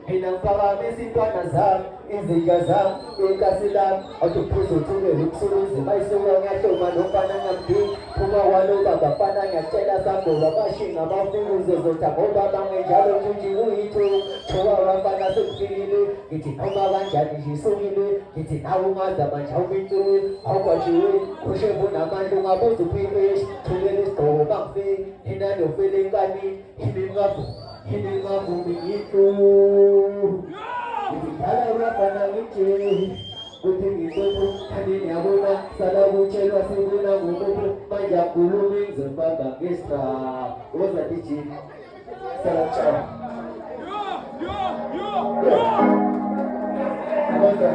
Hinang paramisi panazam, izigazam, ikasilam, atupuso tuwe luksuruzi, maisura ngasho manupana ngampi, kumawalo bagapana ngachela sambo, rabashinga mafuze zotakoba bangejalo tujiru itu, chowa rambana sukfili, kiti noma banjani jisungili, kiti naumaza banjaumitu, haukachiwe, kushebuna mandunga bozu pimesh, tulelis koho bangfi, hinano filingani, hilingafu. Ini mampu itu, kalau apa itu, kuting itu tadi nyabuna, salah bucel masih guna buku, banyak bulu zebab bagistra, wasa dicin, salah cah. Ada.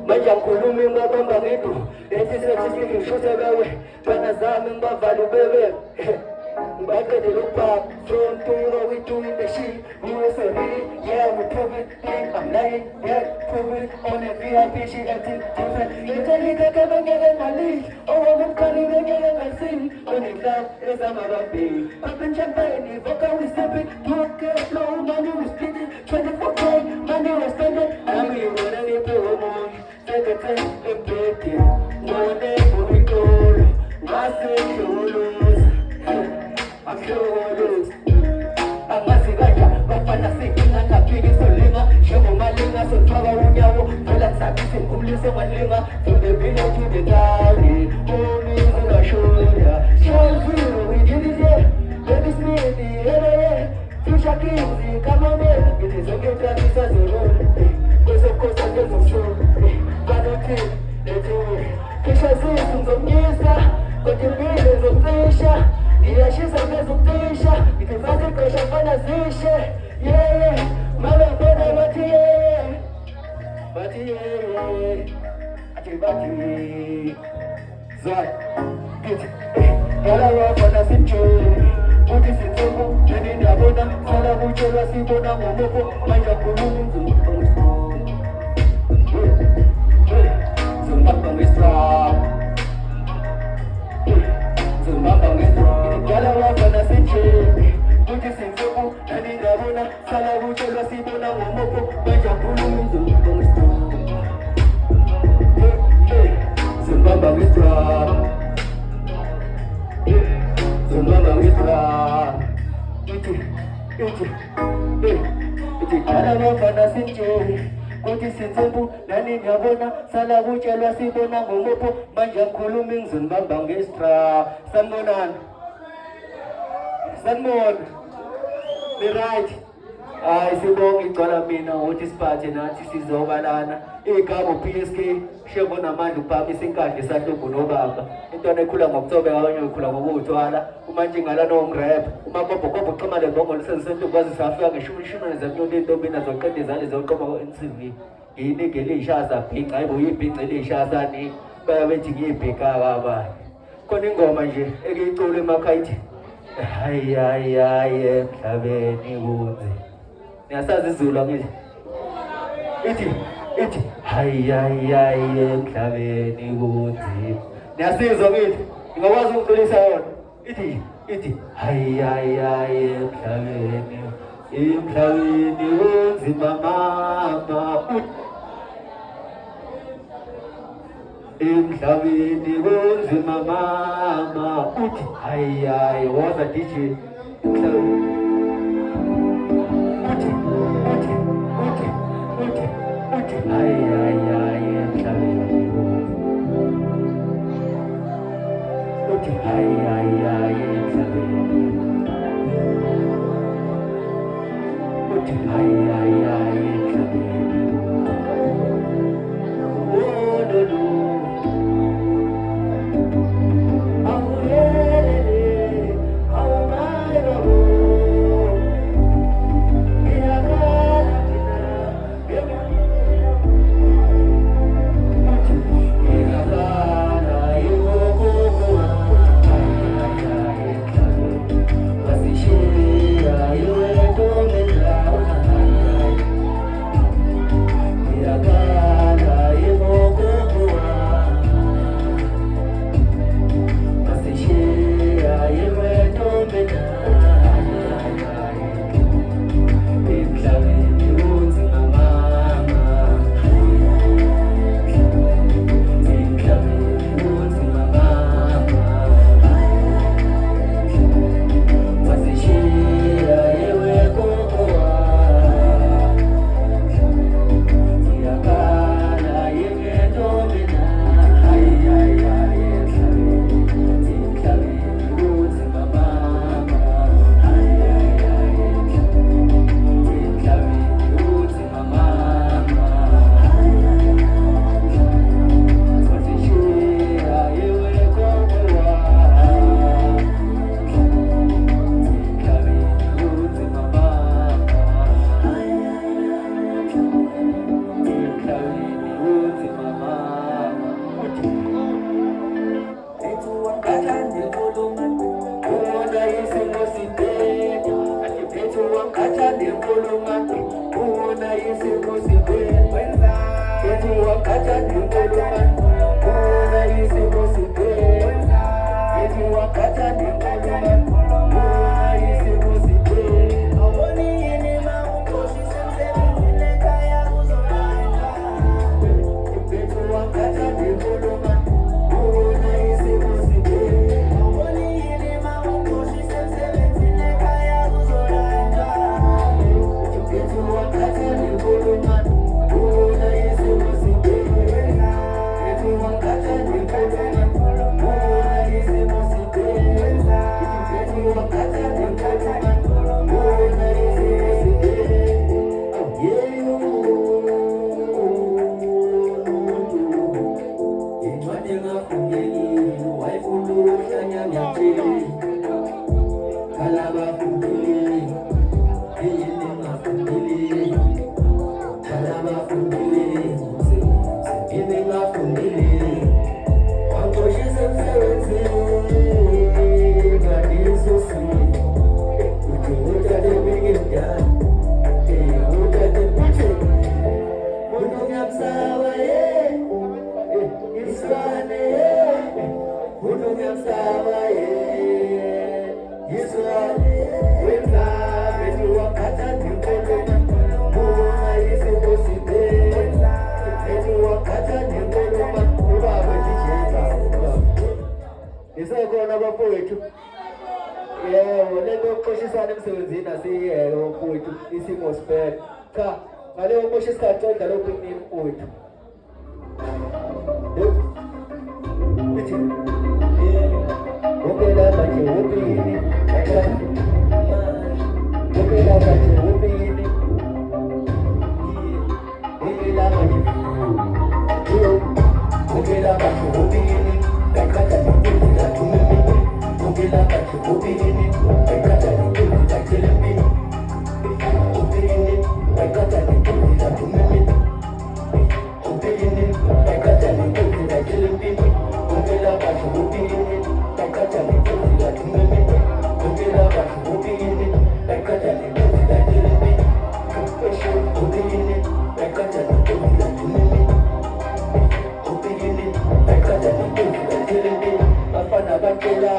Macam kulumi mbaba itu, eti sisi kishuta gawe, panazami mbaba lubebe. Mbaka de lupa, from to we doing the shit. USA really, yeah we prove it. Think I'm lying, yeah prove it. On a VIP shit acting different. You tell me that I'm getting my lead. Oh I'm calling again and sing. On the club, it's a baby. Popping champagne, vodka we sipping. Vodka flow, money we spitting. 24K, money we spending. I'm here when I need promo. Take a time and break it. One day we go. I say you lose. I'm sure lose. I'm a cigar, but I'm a sick and I'm big as a linger. Show my linger, so far around you. Feel like something cool is a linger. From the villa to the valley. Only on the shoulder. Show you, we did it, yeah. Let us be the area. Future kings, come on in. It is a good time, it's a zero. Because of course, I get some show. But don't think, let's do it. Kisha seasons of Nisa. Got the millions of Fisha. Yeah, she's a presentation. It is a question for the station. Yeah, Mama, but yeah. But yeah. Zai. Hello, for the century. Put this in Togo, then in Abona, Salabucho, Sibona, Momo, my Japan. Zumbang is strong. Zumbang is strong. Hello, for the century. Put this in Togo, then in Abona, Salabucho, Sibona, Momo, my Japan. Zumbang is strong. Zumbang is strong. Iti kalama fana sinche Kuti sinzebu nani nyabona Sala uchelwa sibona ngomopo Manja kuluming Zumbang is strong. Sambonan Sanbon The right Ay sibong ikola mina Otis party na tisizoba lana Ikabo PSK Shebo na mandu pami sinkanje Satuku no baba Intone kula ngoktobe Awanyo kula ngokutwala Umanji ngala no ngrep Umakopo kama le bongo Sensentu kwazi safia Ngeshumishuna Nezamyonde ndobe na zokande zale Zokoma NCV Ini gele ishaza pinga Ibo yipinga ile ishaza ni Baya weti yipika baba Koni ngoma nje Ege itole makaiti Ay Mhlabeni unze Niyasazi izulu ngithi Iti Ay Mhlabeni unze Niyasizwa ngithi Ngakwazi ukuqolisa yona Iti Ay Mhlabeni unze mama Emhlabeni kunzima mama uthi hayi woza DJ Isakona bafowethu. Yebo, lento yokuqoshisana emsebenzini asiyeke mfowethu, isimo siphele. Cha, ngale ukusho isikhathi odlala opinini mfowethu. Uthi ukela manje upini. Ukela manje upini. Ukela manje. Ukela manje upini. Bekata nikila tumimi. Ukela manje upini. Bekata nikila kilimi. Upini. Bekata nikila tumimi. Upini. Bekata nikila kilimi. Ukela manje upini. Bekata nikila tumimi. Ukela manje upini. Bekata nikila kilimi. Upini. Bekata nikila tumimi. Upini. Bekata nikila kilimi. Bafana bakela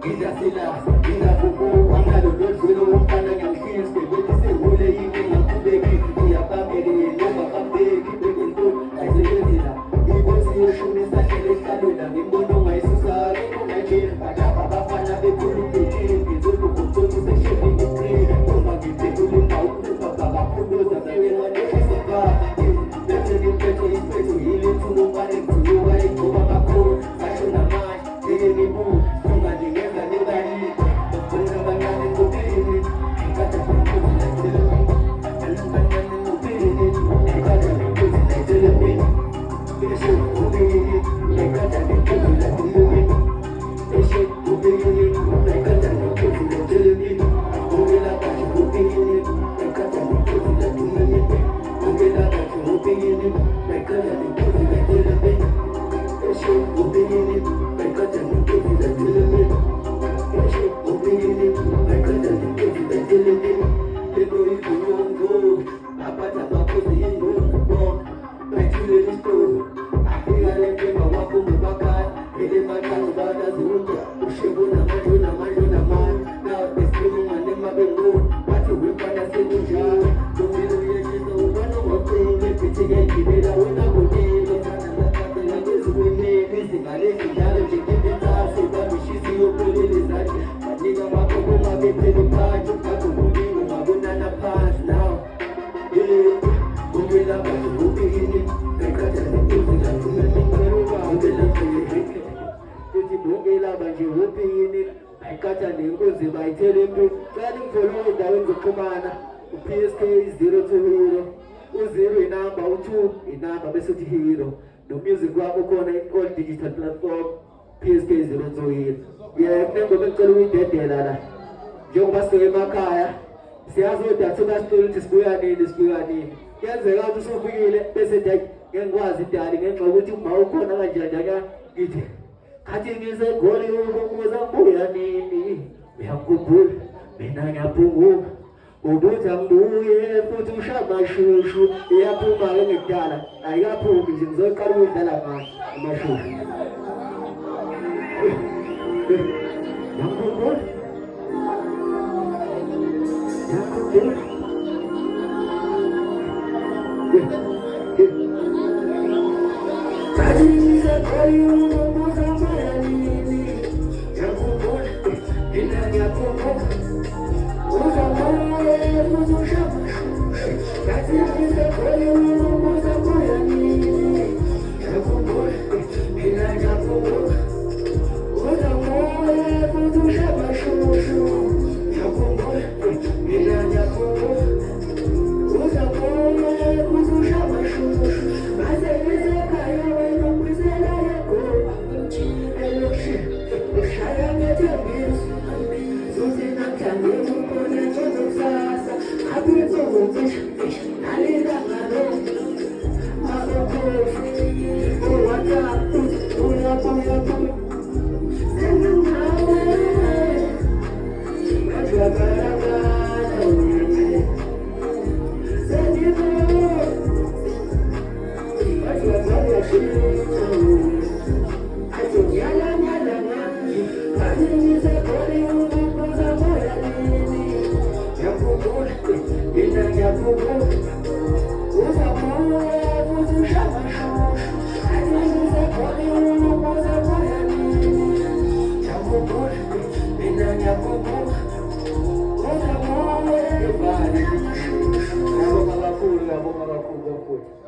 ngizasila nginakubuka ngalolozwelo umfana ngiyakhizwe bethi sehole yini ngakubeki ngiyabambele noma kambeki bekento ayisebenzela inkosi yoshumi sahlele hlalona ngimbono ngayisusa ngikho nje badaba bafana bekhuluma ngizolo ngomthothi ngoni wathi wefana sekunjalo Zombili uyeshisa ubana wakhulu Ephithike igibela wena kodelo Sana zakhathela kwezikwemeni Izingalezi njalo njengembenzasi Babishisi yophelele zanje Banika makoko mabephele phansi Ngakho kuningo mabonana phansi now Ungela bantu bukini Ekhatha zentuzi Ngathumela ingcelo Ungela bantu Kuthi bungela banje wopini Ayikhatha nenkunzi bayithele empini Cala ngifolo endaweni zokuxhumana U-PSK 020 U0 inamba U2 inamba bese uthi hero No-music wabo ukhona in all digital platform PSK 020 kunengoma engicela ukuyidedela la Njengoba sike emakhaya Siyazi ukuthi athina ukuthi sibuya nini Kuyenzeka ukuthi usufikile bese ngengikwazi idali ngenxa ukuthi uma ukhona kanjani ngithi Khathi ngizegoli ukubuza buya nini Uyakukhumbula mina ngiyaphunguka Ubuthi angibuye futhi ushamashushu Iyaphuma-ke ngekudala Ayikaphumi nje ngizoqala ukudlala manje amashushu Uyakukhumbula Khathi ngizegoli ukubuza buya nini Uyakukhumbula mina ngiyaphunguka Ngiyabonga kakhulu